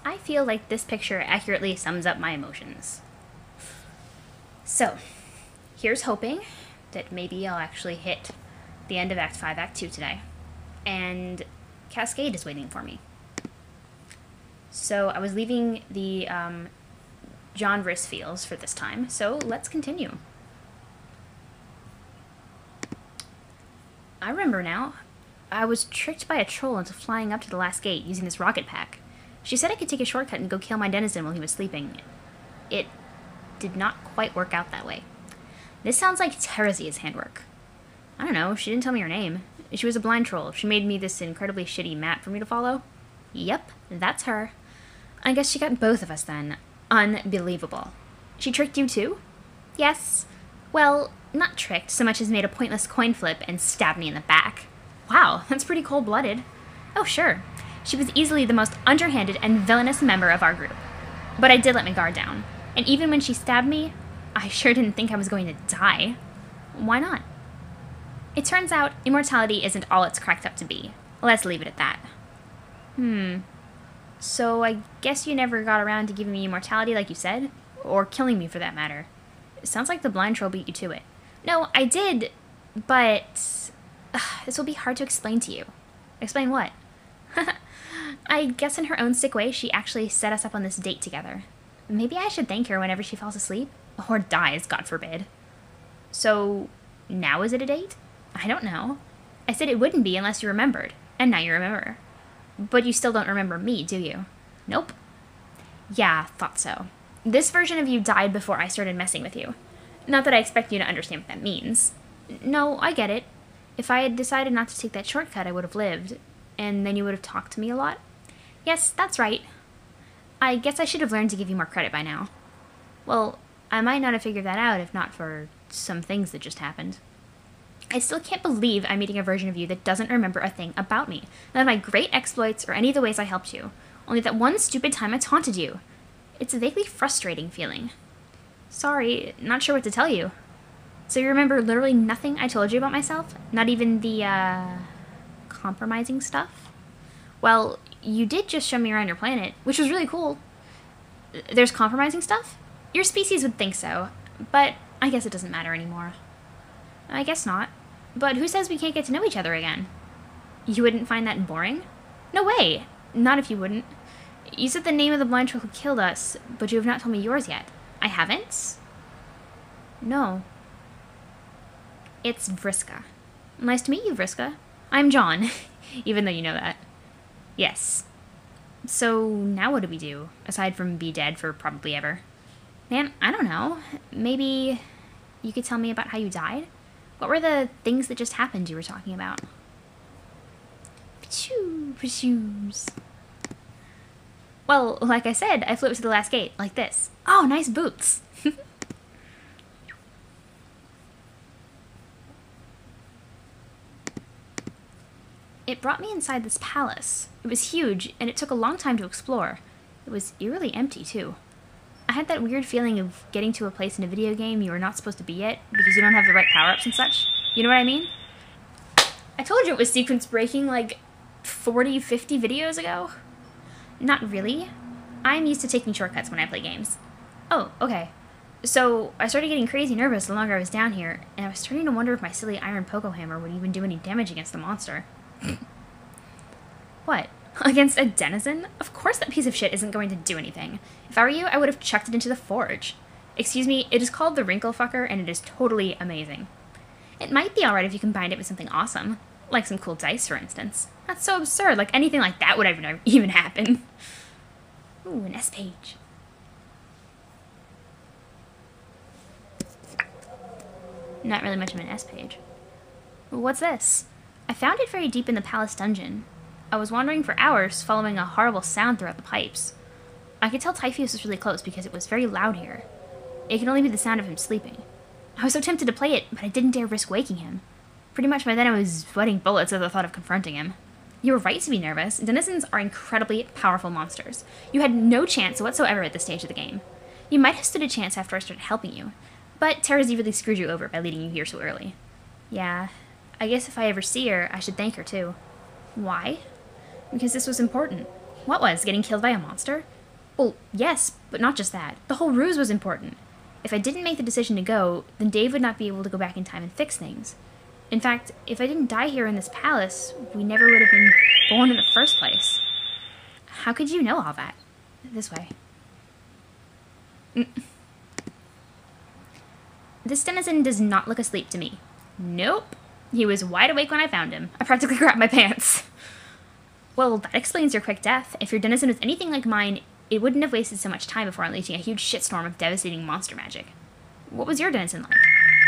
I feel like this picture accurately sums up my emotions. So, here's hoping that maybe I'll actually hit the end of Act 5, Act 2 today. And Cascade is waiting for me. So I was leaving the John Riss Fields for this time, so let's continue. I remember now. I was tricked by a troll into flying up to the last gate using this rocket pack. She said I could take a shortcut and go kill my denizen while he was sleeping. It did not quite work out that way. This sounds like Terezia's handwork. I don't know, she didn't tell me her name. She was a blind troll. She made me this incredibly shitty map for me to follow. Yep, that's her. I guess she got both of us then. Unbelievable. She tricked you too? Yes. Well, not tricked so much as made a pointless coin flip and stabbed me in the back. Wow, that's pretty cold-blooded. Oh, sure. She was easily the most underhanded and villainous member of our group. But I did let my guard down. And even when she stabbed me, I sure didn't think I was going to die. Why not? It turns out immortality isn't all it's cracked up to be. Let's leave it at that. So I guess you never got around to giving me immortality like you said? Or killing me for that matter. It sounds like the blind troll beat you to it. No, I did, but this will be hard to explain to you. Explain what? I guess in her own sick way, she actually set us up on this date together. Maybe I should thank her whenever she falls asleep? Or dies, God forbid. So, now is it a date? I don't know. I said it wouldn't be unless you remembered, and now you remember. But you still don't remember me, do you? Nope. Yeah, thought so. This version of you died before I started messing with you. Not that I expect you to understand what that means. No, I get it. If I had decided not to take that shortcut, I would have lived. And then you would have talked to me a lot? Yes, that's right. I guess I should have learned to give you more credit by now. Well, I might not have figured that out if not for some things that just happened. I still can't believe I'm meeting a version of you that doesn't remember a thing about me. None of my great exploits or any of the ways I helped you. Only that one stupid time I taunted you. It's a vaguely frustrating feeling. Sorry, not sure what to tell you. So you remember literally nothing I told you about myself? Not even the, compromising stuff? Well, you did just show me around your planet, which was really cool. There's compromising stuff? Your species would think so, but I guess it doesn't matter anymore. I guess not. But who says we can't get to know each other again? You wouldn't find that boring? No way! Not if you wouldn't. You said the name of the blind troll who killed us, but you have not told me yours yet. I haven't? No. It's Vriska. Nice to meet you, Vriska. I'm John, even though you know that. Yes. So, now what do we do, aside from be dead for probably ever? Man, I don't know. Maybe you could tell me about how you died? What were the things that just happened you were talking about? Pachoo, pashoos. Well, like I said, I flew up to the last gate, like this. Oh, nice boots. It brought me inside this palace. It was huge, and it took a long time to explore. It was eerily empty, too. I had that weird feeling of getting to a place in a video game you were not supposed to be at because you don't have the right power-ups and such. You know what I mean? I told you it was sequence breaking like 40, 50 videos ago. Not really. I'm used to taking shortcuts when I play games. Oh, okay. So, I started getting crazy nervous the longer I was down here, and I was starting to wonder if my silly iron pogo hammer would even do any damage against the monster. What? Against a denizen? Of course that piece of shit isn't going to do anything. If I were you, I would have chucked it into the forge. Excuse me, it is called the Wrinkle Fucker, and it is totally amazing. It might be alright if you combined it with something awesome. Like some cool dice, for instance. That's so absurd, like anything like that would ever even happen. Ooh, an S page. Not really much of an S page. What's this? I found it very deep in the palace dungeon. I was wandering for hours, following a horrible sound throughout the pipes. I could tell Typhoeus was really close because it was very loud here. It could only be the sound of him sleeping. I was so tempted to play it, but I didn't dare risk waking him. Pretty much by then I was sweating bullets at the thought of confronting him. You were right to be nervous. Denizens are incredibly powerful monsters. You had no chance whatsoever at this stage of the game. You might have stood a chance after I started helping you, but Terezi really screwed you over by leading you here so early. Yeah, I guess if I ever see her, I should thank her too. Why? Because this was important. What was? Getting killed by a monster? Well, yes, but not just that. The whole ruse was important. If I didn't make the decision to go, then Dave would not be able to go back in time and fix things. In fact, if I didn't die here in this palace, we never would have been born in the first place. How could you know all that? This way. This denizen does not look asleep to me. Nope. He was wide awake when I found him. I practically grabbed my pants. Well, that explains your quick death. If your denizen was anything like mine, it wouldn't have wasted so much time before unleashing a huge shitstorm of devastating monster magic. What was your denizen like?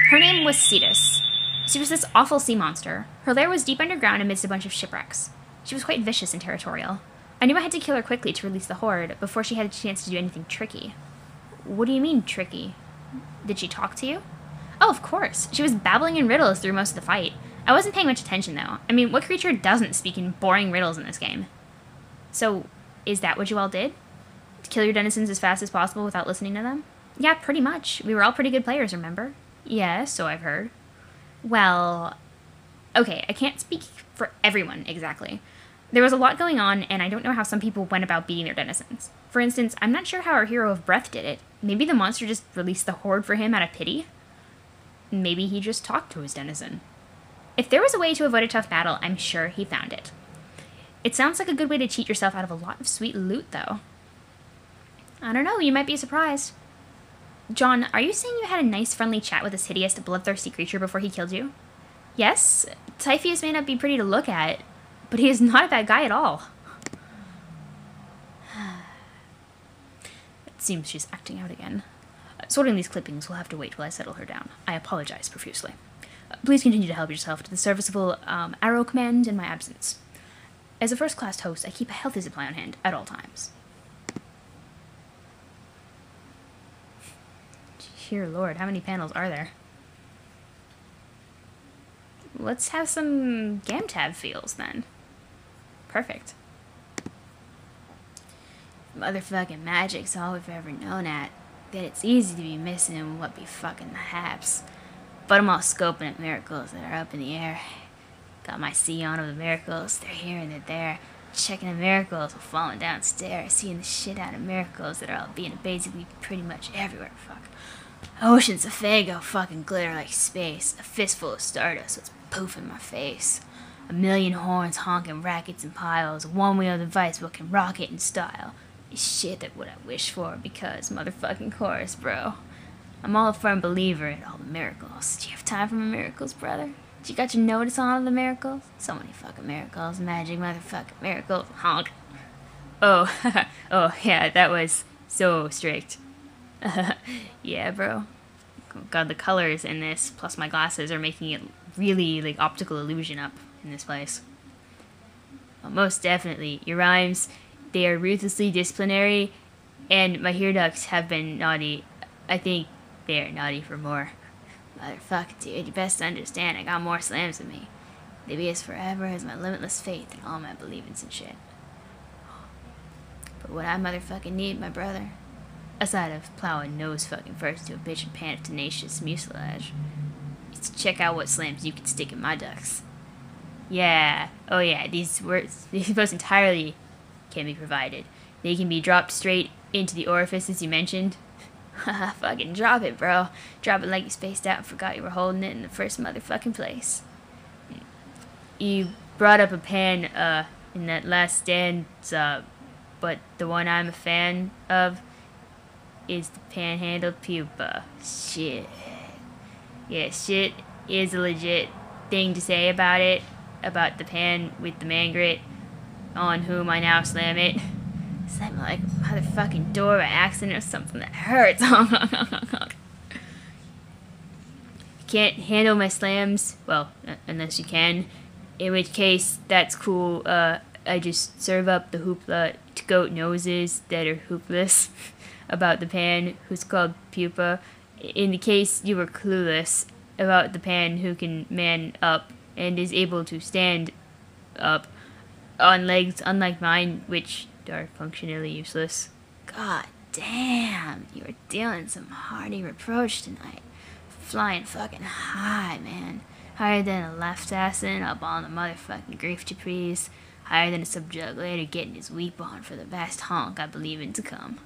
Her name was Cetus. She was this awful sea monster. Her lair was deep underground amidst a bunch of shipwrecks. She was quite vicious and territorial. I knew I had to kill her quickly to release the horde before she had a chance to do anything tricky. What do you mean, tricky? Did she talk to you? Oh, of course. She was babbling in riddles through most of the fight. I wasn't paying much attention, though. I mean, what creature doesn't speak in boring riddles in this game? So, is that what you all did? To kill your denizens as fast as possible without listening to them? Yeah, pretty much. We were all pretty good players, remember? Yeah, so I've heard. Well, okay, I can't speak for everyone, exactly. There was a lot going on, and I don't know how some people went about beating their denizens. For instance, I'm not sure how our hero of Breath did it. Maybe the monster just released the horde for him out of pity? Maybe he just talked to his denizen. If there was a way to avoid a tough battle, I'm sure he found it. It sounds like a good way to cheat yourself out of a lot of sweet loot, though. I don't know, you might be surprised. John, are you saying you had a nice friendly chat with this hideous, bloodthirsty creature before he killed you? Yes, Typheus may not be pretty to look at, but he is not a bad guy at all. It seems she's acting out again. Sorting these clippings will have to wait while I settle her down. I apologize profusely. Please continue to help yourself to the serviceable arrow command in my absence. As a first-class host, I keep a healthy supply on hand at all times. Dear Lord, how many panels are there? Let's have some Gamzee feels, then. Perfect. Motherfucking magic's all we've ever known at. That it's easy to be missing what be fucking the haps. But I'm all scoping at miracles that are up in the air. Got my see on of the miracles, they're here and they're there. Checking the miracles while falling downstairs. Seeing the shit out of miracles that are all being basically pretty much everywhere, fuck. Oceans of Fago fucking glitter like space. A fistful of stardust was poof in my face. A million horns honking rackets and piles. A one-wheel device looking rocket in style. Is shit that what I wish for because motherfucking chorus, bro. I'm all a firm believer in all the miracles. Do you have time for my miracles, brother? You got your notice on all the miracles? So many fucking miracles. Magic motherfucking miracles. Honk. Oh, oh yeah, that was so strict. Yeah, bro. God, the colors in this, plus my glasses, are making it really, like, optical illusion up in this place. Well, most definitely. Your rhymes, they are ruthlessly disciplinary, and my hair ducts have been naughty. I think they are naughty for more. Motherfucker, dude, you best understand I got more slams than me. They be as forever as my limitless faith and all my believings and shit. But what I motherfucking need, my brother, aside of plowing nose fucking first to a bitch and pan of tenacious mucilage, is to check out what slams you can stick in my ducks. Yeah, oh yeah, these most entirely can be provided. They can be dropped straight into the orifices you mentioned. Haha, fucking drop it, bro. Drop it like you spaced out and forgot you were holding it in the first motherfucking place. You brought up a pan, in that last stanza, but the one I'm a fan of is the panhandled pupa. Shit. Yeah, shit is a legit thing to say about it, about the pan with the mangrit, on whom I now slam it. Slam like a motherfucking door by accident or something that hurts. You can't handle my slams, well, unless you can, in which case, that's cool. I just serve up the hoopla to goat noses that are hoopless about the pan who's called pupa. In the case you were clueless about the pan who can man up and is able to stand up on legs unlike mine, which are functionally useless. God damn, you are dealing some hearty reproach tonight. Flying fucking high, man. Higher than a left assassin up on the motherfucking grief trapeze. higher than a subject, later getting his weep on for the vast honk I believe in to come.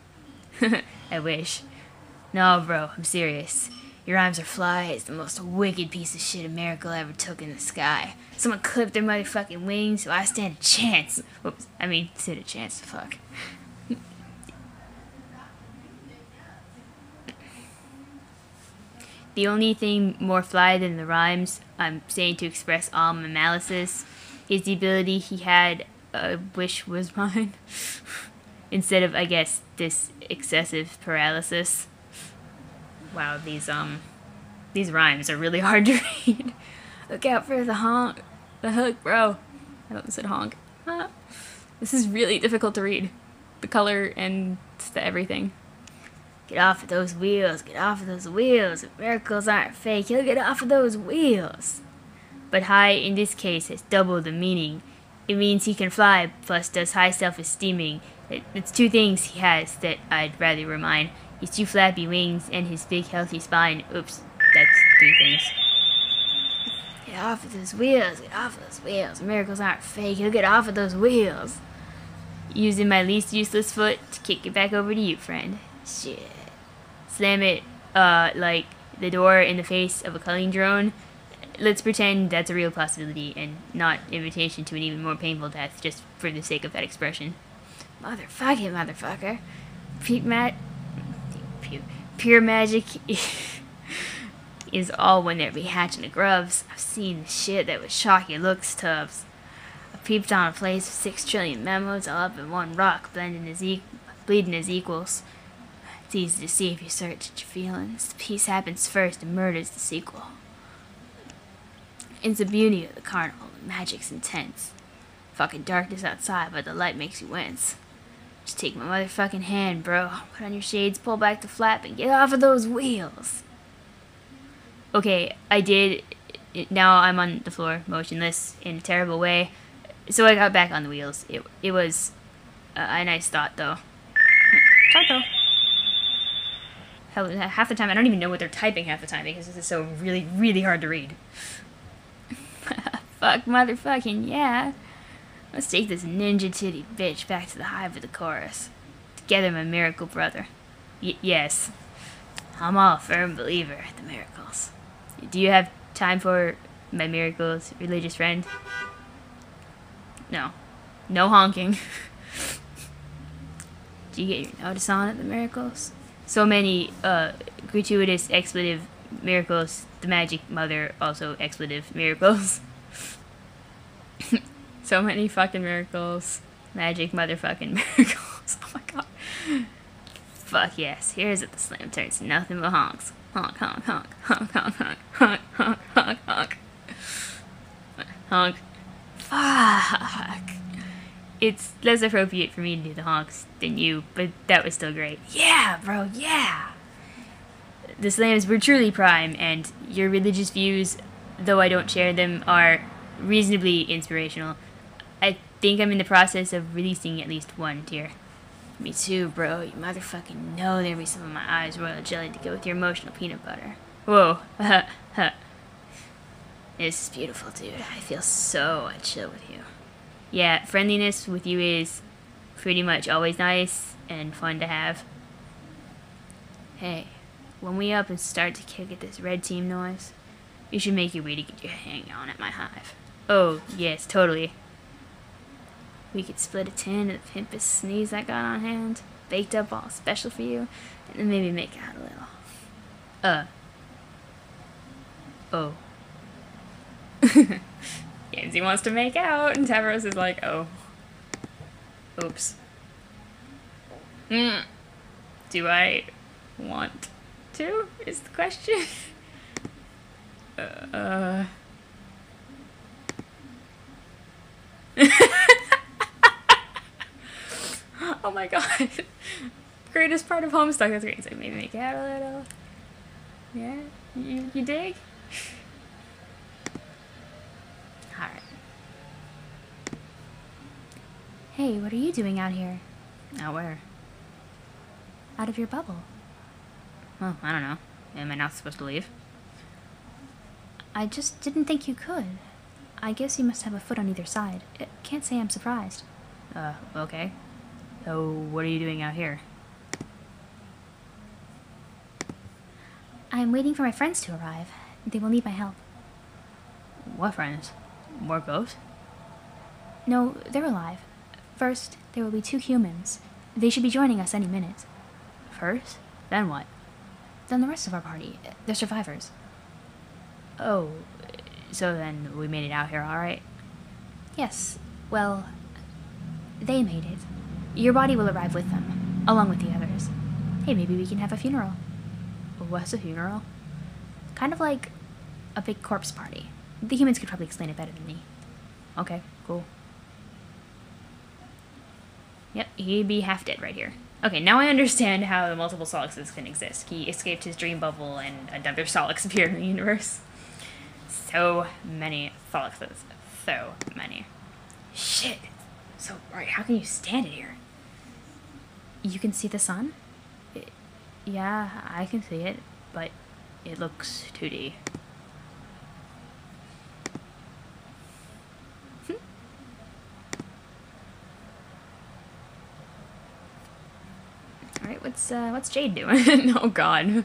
I wish. No, bro, I'm serious. Your rhymes are fly. It's the most wicked piece of shit a miracle ever took in the sky. Someone clipped their motherfucking wings, so I stand a chance. Whoops, I mean, stood a chance to fuck. The only thing more fly than the rhymes I'm saying to express all my malices is the ability he had, wish was mine. Instead of, I guess, this excessive paralysis. Wow, these rhymes are really hard to read. Look out for the honk. The hook, bro. I thought it said honk. This is really difficult to read. The color and the everything. Get off of those wheels. Get off of those wheels. If miracles aren't fake, you'll get off of those wheels. But high in this case has double the meaning. It means he can fly, plus does high self-esteeming. It's two things he has that I'd rather remind. His two flappy wings and his big healthy spine. Oops, that's three things. Get off of those wheels, get off of those wheels. Miracles aren't fake, he'll get off of those wheels. Using my least useless foot to kick it back over to you, friend. Shit. Slam it, like the door in the face of a culling drone. Let's pretend that's a real possibility and not invitation to an even more painful death just for the sake of that expression. Motherfucking motherfucker. Pure magic is all when there be hatching of grubs. I've seen the shit that would shock your looks tubs. I peeped on a place with 6 trillion memos all up in one rock, bleeding as equals. It's easy to see if you search at your feelings. The piece happens first and murder's the sequel. It's the beauty of the carnival. The magic's intense. Fucking darkness outside, but the light makes you wince. Just take my motherfucking hand, bro. Put on your shades, pull back the flap, and get off of those wheels. Okay, I did. Now I'm on the floor, motionless, in a terrible way. So I got back on the wheels. It was a nice thought, though. Typo. Hell, half the time I don't even know what they're typing half the time because this is so really, really hard to read. Fuck motherfucking yeah. Let's take this ninja titty bitch back to the hive of the chorus. Together, my miracle brother. Yes. I'm all a firm believer in the miracles. Do you have time for my miracles, religious friend? No. No honking. Do you get your notice on at the miracles? So many gratuitous expletive miracles. The magic mother also expletive miracles. So many fucking miracles. Magic motherfucking miracles. Oh my god. Fuck yes. Here's it. The slam turns to nothing but honks. Honk, honk, honk. Honk, honk, honk. Honk, honk, honk, honk. Honk. Fuck. It's less appropriate for me to do the honks than you, but that was still great. Yeah, bro, yeah. The slams were truly prime, and your religious views, though I don't share them, are reasonably inspirational. I think I'm in the process of releasing at least one tear. Me too, bro. You motherfucking know there'd be some of my eyes royal jelly to go with your emotional peanut butter. Whoa. This is beautiful, dude. I feel so chill with you. Yeah, friendliness with you is pretty much always nice and fun to have. Hey, when we up and start to kick at this red team noise, you should make your way to get your hang on at my hive. Oh, yes, totally. We could split a tin of the pimpest sneeze I got on hand, baked up all special for you, and then maybe make out a little. Oh. Gamzee wants to make out, and Tavros is like, oh. Oops. Do I want to, is the question? Oh my god. Greatest part of Homestuck. That's great. It's like, maybe make out a little. Yeah? You dig? Alright. Hey, what are you doing out here? Out where? Out of your bubble. Oh, I don't know. Am I not supposed to leave? I just didn't think you could. I guess you must have a foot on either side. Can't say I'm surprised. Okay. So, what are you doing out here? I'm waiting for my friends to arrive. They will need my help. What friends? More ghosts? No, they're alive. First, there will be 2 humans. They should be joining us any minute. First? Then what? Then the rest of our party. They're survivors. Oh, so then we made it out here alright? Yes. Well, they made it. Your body will arrive with them, along with the others. Hey, maybe we can have a funeral. What's a funeral? Kind of like a big corpse party. The humans could probably explain it better than me. Okay, cool. Yep, he'd be half dead right here. Okay, now I understand how the multiple Solixes can exist. He escaped his dream bubble and another Solix appeared in the universe. So many Solixes. So many. Shit. So bright. How can you stand it here? You can see the sun? Yeah, I can see it, but it looks 2D. Alright, what's Jade doing? Oh god.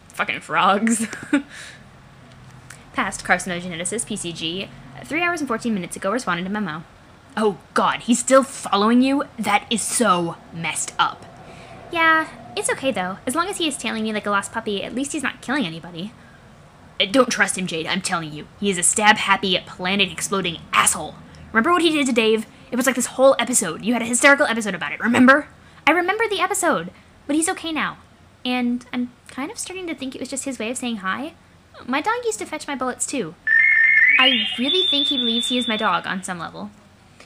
Fucking frogs. Past carcinogenesis, PCG. 3 hours and 14 minutes ago responded to memo. Oh god, he's still following you? That is so messed up. Yeah, it's okay though. As long as he is tailing me like a lost puppy, at least he's not killing anybody. Don't trust him, Jade, I'm telling you. He is a stab-happy, planet-exploding asshole. Remember what he did to Dave? It was like this whole episode. You had a hysterical episode about it, remember? I remember the episode, but he's okay now. And I'm kind of starting to think it was just his way of saying hi. My dog used to fetch my bullets too. I really think he believes he is my dog on some level.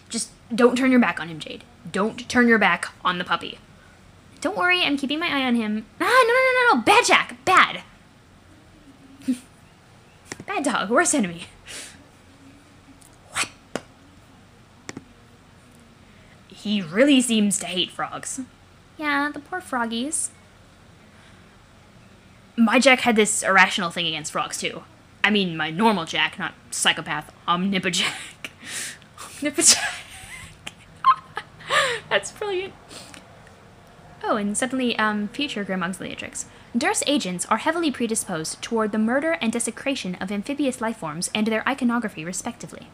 Just don't turn your back on him, Jade. Don't turn your back on the puppy. Don't worry, I'm keeping my eye on him. Ah, no. Bad Jack. Bad. Bad dog. Worst enemy. What? He really seems to hate frogs. Yeah, the poor froggies. My Jack had this irrational thing against frogs, too. I mean, my normal Jack, not psychopath Omnipojack. Omnipojack. That's brilliant. Oh, and suddenly, future Grandma's Leatrix. Durst agents are heavily predisposed toward the murder and desecration of amphibious lifeforms and their iconography, respectively.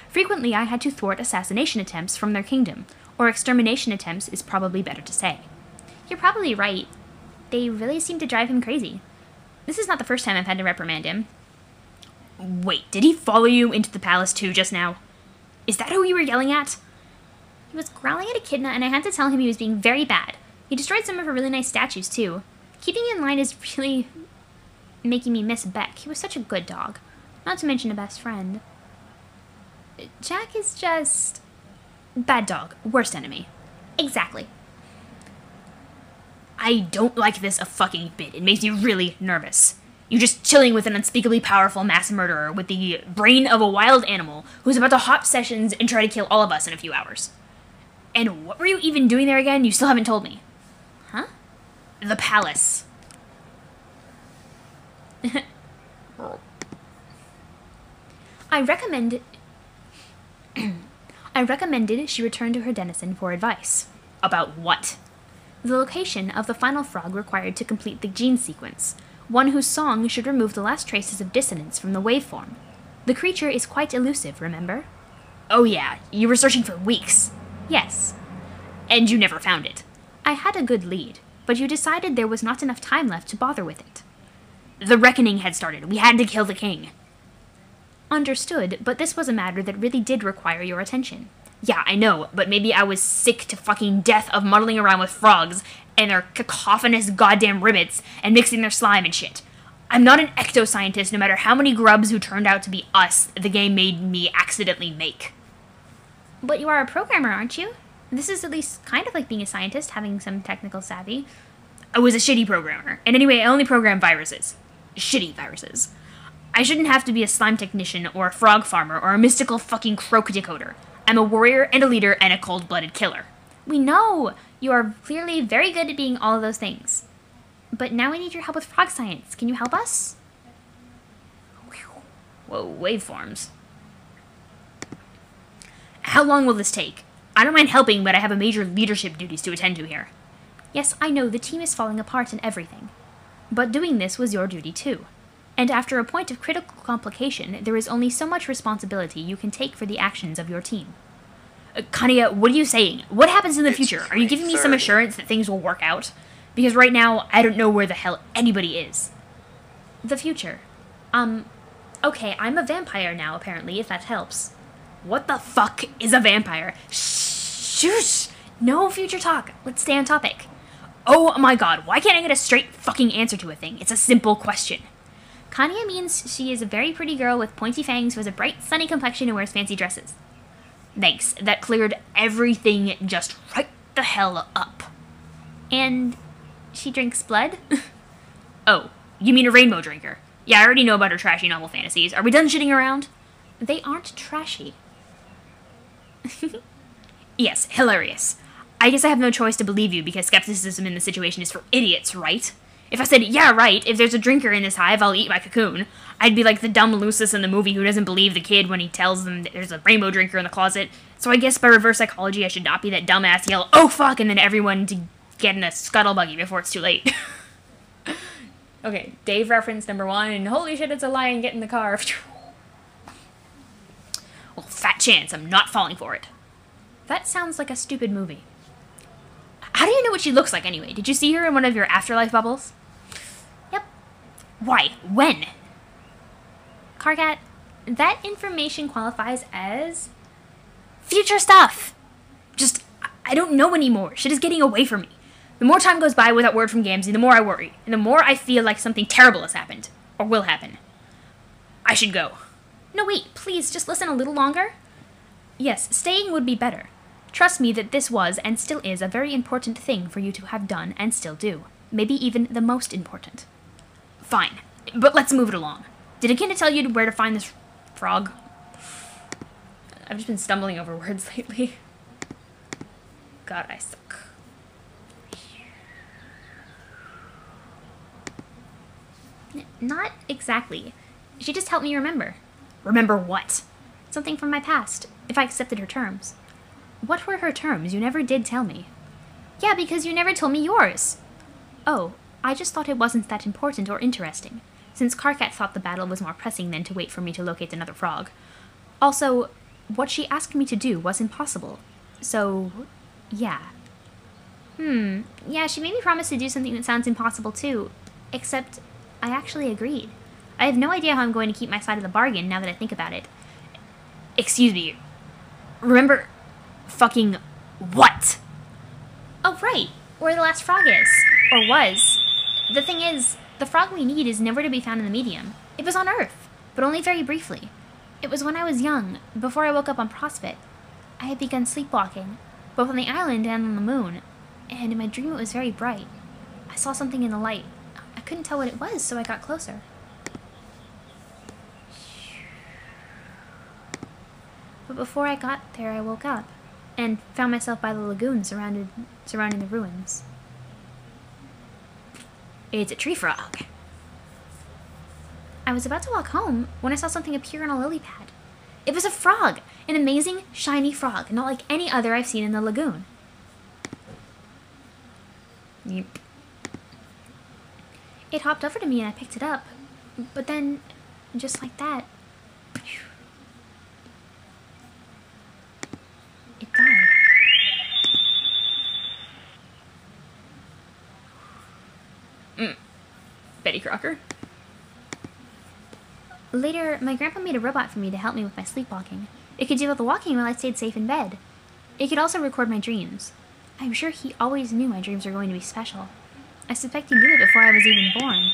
Frequently, I had to thwart assassination attempts from their kingdom, or extermination attempts is probably better to say. You're probably right. They really seem to drive him crazy. This is not the first time I've had to reprimand him. Wait, did he follow you into the palace too just now? Is that who you were yelling at? He was growling at Echidna, and I had to tell him he was being very bad. He destroyed some of her really nice statues, too. Keeping in line is really making me miss Beck. He was such a good dog. Not to mention a best friend. Jack is just... bad dog. Worst enemy. Exactly. I don't like this a fucking bit. It makes me really nervous. You're just chilling with an unspeakably powerful mass murderer with the brain of a wild animal who's about to hop sessions and try to kill all of us in a few hours. And what were you even doing there again? You still haven't told me. Huh? The palace. I recommended she return to her denizen for advice. About what? The location of the final frog required to complete the gene sequence, one whose song should remove the last traces of dissonance from the waveform. The creature is quite elusive, remember? Oh yeah, you were searching for weeks. Yes. And you never found it. I had a good lead, but you decided there was not enough time left to bother with it. The reckoning had started. We had to kill the king. Understood, but this was a matter that really did require your attention. Yeah, I know, but maybe I was sick to fucking death of muddling around with frogs and their cacophonous goddamn ribbits and mixing their slime and shit. I'm not an ectoscientist no matter how many grubs who turned out to be us the game made me accidentally make. But you are a programmer, aren't you? This is at least kind of like being a scientist, having some technical savvy. I was a shitty programmer, and anyway, I only program viruses. Shitty viruses. I shouldn't have to be a slime technician or a frog farmer or a mystical fucking croak decoder. I'm a warrior and a leader and a cold-blooded killer. We know! You are clearly very good at being all of those things. But now we need your help with frog science. Can you help us? Whoa, waveforms. How long will this take? I don't mind helping, but I have a major leadership duties to attend to here. Yes, I know the team is falling apart and everything. But doing this was your duty too. And after a point of critical complication, there is only so much responsibility you can take for the actions of your team. Kanya, what are you saying? What happens in the future? Are you giving me some assurance that things will work out? Because right now, I don't know where the hell anybody is. The future. Okay, I'm a vampire now, apparently, if that helps. What the fuck is a vampire? Shush! No future talk. Let's stay on topic. Oh my god, why can't I get a straight fucking answer to a thing? It's a simple question. Kanya means she is a very pretty girl with pointy fangs who has a bright, sunny complexion and wears fancy dresses. Thanks, that cleared everything just right the hell up. And she drinks blood? Oh, you mean a rainbow drinker? Yeah, I already know about her trashy novel fantasies. Are we done shitting around? They aren't trashy. Yes, hilarious. I guess I have no choice to believe you because skepticism in the situation is for idiots, right? If I said, yeah, right, if there's a drinker in this hive, I'll eat my cocoon, I'd be like the dumb Lucis in the movie who doesn't believe the kid when he tells them that there's a rainbow drinker in the closet. So I guess by reverse psychology, I should not be that dumbass yell, oh fuck, and then everyone to get in a scuttle buggy before it's too late. Okay, Dave reference number 1, and holy shit, it's a lion, get in the car. Well, fat chance, I'm not falling for it. That sounds like a stupid movie. How do you know what she looks like anyway? Did you see her in one of your afterlife bubbles? Yep. Why? When? Carcat, that information qualifies as future stuff. Just, I don't know anymore. Shit is getting away from me. The more time goes by without word from Gamzee, the more I worry, and the more I feel like something terrible has happened, or will happen. I should go. No, wait, please, just listen a little longer. Yes, staying would be better. Trust me that this was, and still is, a very important thing for you to have done and still do. Maybe even the most important. Fine, but let's move it along. Did Akinda tell you where to find this frog? I've just been stumbling over words lately. God, I suck. Not exactly. She just helped me remember. Remember what? Something from my past, if I accepted her terms. What were her terms? You never did tell me. Yeah, because you never told me yours. Oh, I just thought it wasn't that important or interesting, since Carcat thought the battle was more pressing than to wait for me to locate another frog. Also, what she asked me to do was impossible. So, yeah. Yeah, she made me promise to do something that sounds impossible too, except I actually agreed. I have no idea how I'm going to keep my side of the bargain now that I think about it. Excuse me. Remember fucking what? Oh, right. Where the last frog is. Or was. The thing is, the frog we need is nowhere to be found in the medium. It was on Earth, but only very briefly. It was when I was young, before I woke up on Prospect. I had begun sleepwalking, both on the island and on the moon, and in my dream it was very bright. I saw something in the light. I couldn't tell what it was, so I got closer. But before I got there, I woke up, and found myself by the lagoon surrounding the ruins. It's a tree frog. I was about to walk home when I saw something appear on a lily pad. It was a frog! An amazing, shiny frog, not like any other I've seen in the lagoon. Yep. It hopped over to me and I picked it up, but then, just like that, it died. Betty Crocker. Later, my grandpa made a robot for me to help me with my sleepwalking. It could do all the walking while I stayed safe in bed. It could also record my dreams. I'm sure he always knew my dreams were going to be special. I suspect he knew it before I was even born.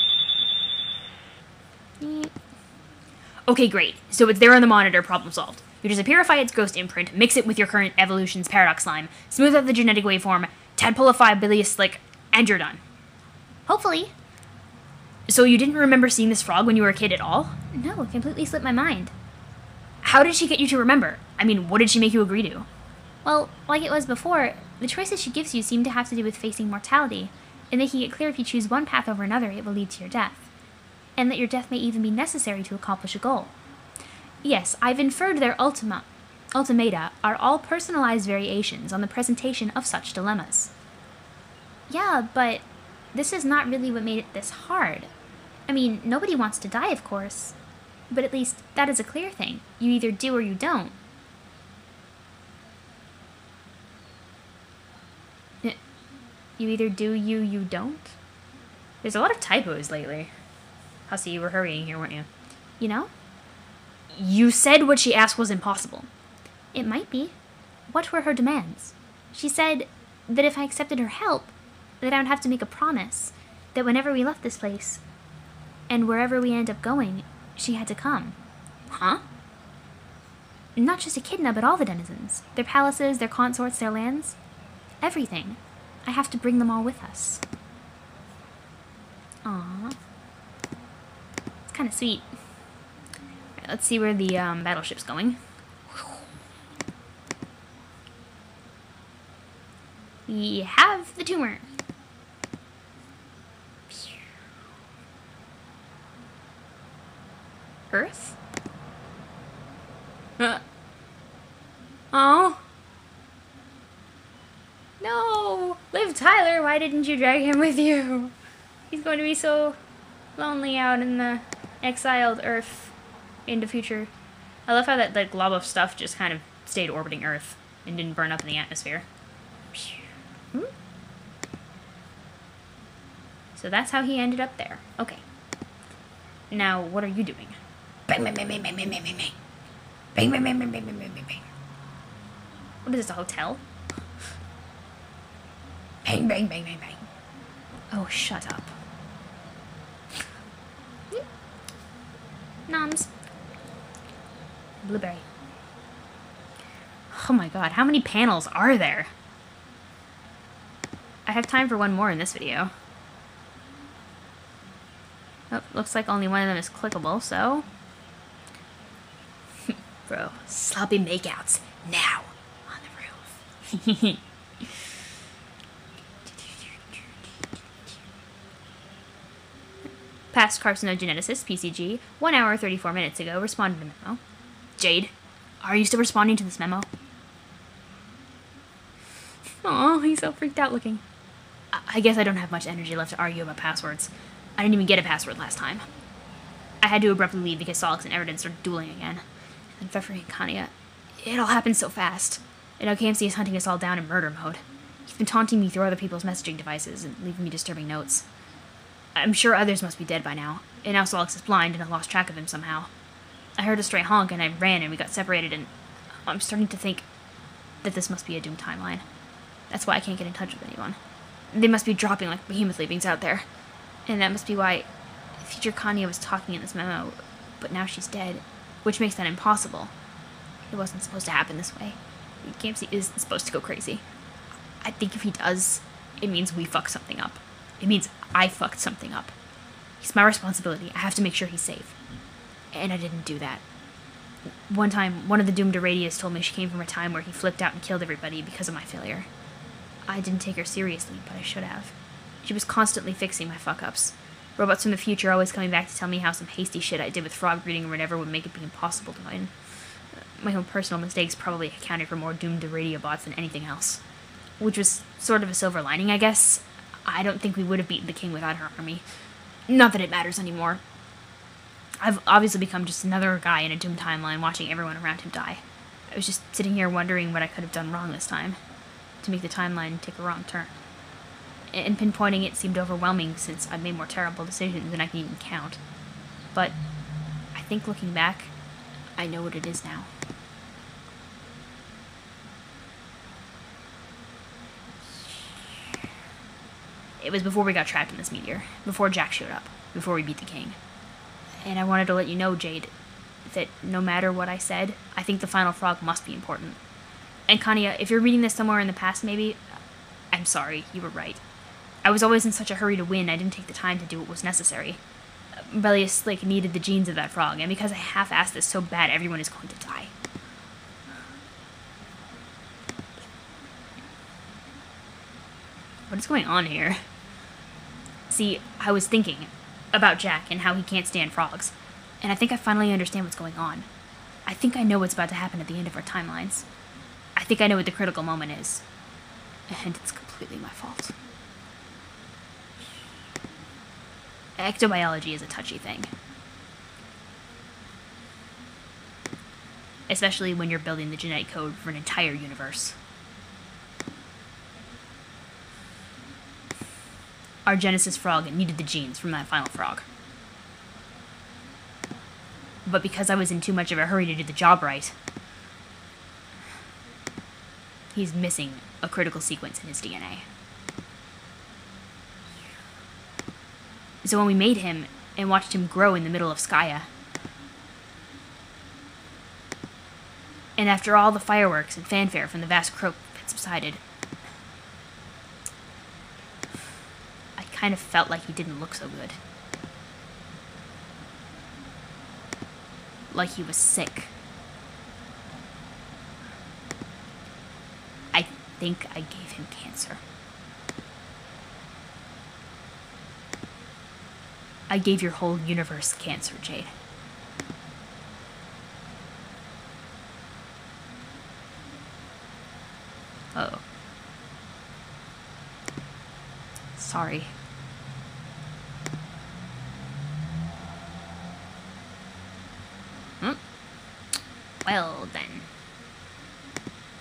Okay, great. So it's there on the monitor, problem solved. You just purify its ghost imprint, mix it with your current evolution's paradox slime, smooth out the genetic waveform, tadpolify bilious slick, and you're done. Hopefully. So you didn't remember seeing this frog when you were a kid at all? No, it completely slipped my mind. How did she get you to remember? I mean, what did she make you agree to? Well, like it was before, the choices she gives you seem to have to do with facing mortality, and making it clear if you choose one path over another, it will lead to your death. And that your death may even be necessary to accomplish a goal. Yes, I've inferred their ultimata are all personalized variations on the presentation of such dilemmas. Yeah, but this is not really what made it this hard. I mean, nobody wants to die, of course. But at least that is a clear thing. You either do or you don't. You either do, you don't? There's a lot of typos lately. Hussy, you were hurrying here, weren't you? You know? You said what she asked was impossible. It might be. What were her demands? She said that if I accepted her help, that I would have to make a promise that whenever we left this place, and wherever we end up going, she had to come. Huh? Not just Echidna, but all the denizens. Their palaces, their consorts, their lands. Everything. I have to bring them all with us. Aww. It's kind of sweet. Right, let's see where the battleship's going. We have the tumor. Earth? Oh. No! Liv Tyler, why didn't you drag him with you? He's going to be so lonely out in the exiled Earth in the future. I love how that glob of stuff just kind of stayed orbiting Earth and didn't burn up in the atmosphere. So that's how he ended up there. Okay. Now, what are you doing? Bang, bang, bang, bang, bang, bang, bang, bang, bang. Bang, bang, bang, bang, bang, bang, bang, bang, bang. What is this, a hotel? Bang, bang, bang, bang, bang. Oh, shut up. Noms. Blueberry. Oh my god, how many panels are there? I have time for one more in this video. Oh, looks like only one of them is clickable, so... Bro, sloppy makeouts, now, on the roof. Past carcinogeneticist, PCG, 1 hour 34 minutes ago, responded to memo. Jade, are you still responding to this memo? Oh, he's so freaked out looking. I guess I don't have much energy left to argue about passwords. I didn't even get a password last time. I had to abruptly leave because Solix and Everton started dueling again. And Pfeffer and Kanya. It all happened so fast. And now Gamzee is hunting us all down in murder mode. He's been taunting me through other people's messaging devices and leaving me disturbing notes. I'm sure others must be dead by now. And now Solix is blind and I lost track of him somehow. I heard a stray honk and I ran and we got separated and I'm starting to think that this must be a doomed timeline. That's why I can't get in touch with anyone. They must be dropping like behemoth leavings out there. And that must be why future Kanya was talking in this memo, but now she's dead, which makes that impossible. It wasn't supposed to happen this way. Gamzee isn't supposed to go crazy. I think if he does, it means we fucked something up. It means I fucked something up. It's my responsibility. I have to make sure he's safe. And I didn't do that. One time, one of the doomed Irradias told me she came from a time where he flipped out and killed everybody because of my failure. I didn't take her seriously, but I should have. She was constantly fixing my fuck-ups. Robots from the future always coming back to tell me how some hasty shit I did with frog breeding or whatever would make it be impossible to win. My own personal mistakes probably accounted for more doomed Irradia bots than anything else. Which was sort of a silver lining, I guess. I don't think we would have beaten the king without her army. Not that it matters anymore. I've obviously become just another guy in a doomed timeline watching everyone around him die. I was just sitting here wondering what I could have done wrong this time to make the timeline take a wrong turn. And pinpointing it seemed overwhelming since I've made more terrible decisions than I can even count. But I think looking back, I know what it is now. It was before we got trapped in this meteor, before Jack showed up, before we beat the king. And I wanted to let you know, Jade, that no matter what I said, I think the final frog must be important. And Kanya, if you're reading this somewhere in the past maybe, I'm sorry, you were right. I was always in such a hurry to win, I didn't take the time to do what was necessary. Belius needed the genes of that frog, and because I half-assed this so bad, everyone is going to die. What is going on here? See, I was thinking about Jack and how he can't stand frogs, and I think I finally understand what's going on. I think I know what's about to happen at the end of our timelines. I think I know what the critical moment is. And it's completely my fault. Ectobiology is a touchy thing. Especially when you're building the genetic code for an entire universe. Our Genesis frog needed the genes from that final frog. But because I was in too much of a hurry to do the job right, he's missing a critical sequence in his DNA. So when we made him and watched him grow in the middle of Skaya, and after all the fireworks and fanfare from the vast croak had subsided, I kind of felt like he didn't look so good. Like he was sick. I think I gave him cancer. I gave your whole universe cancer, Jade. Uh-oh. Sorry. Well, then.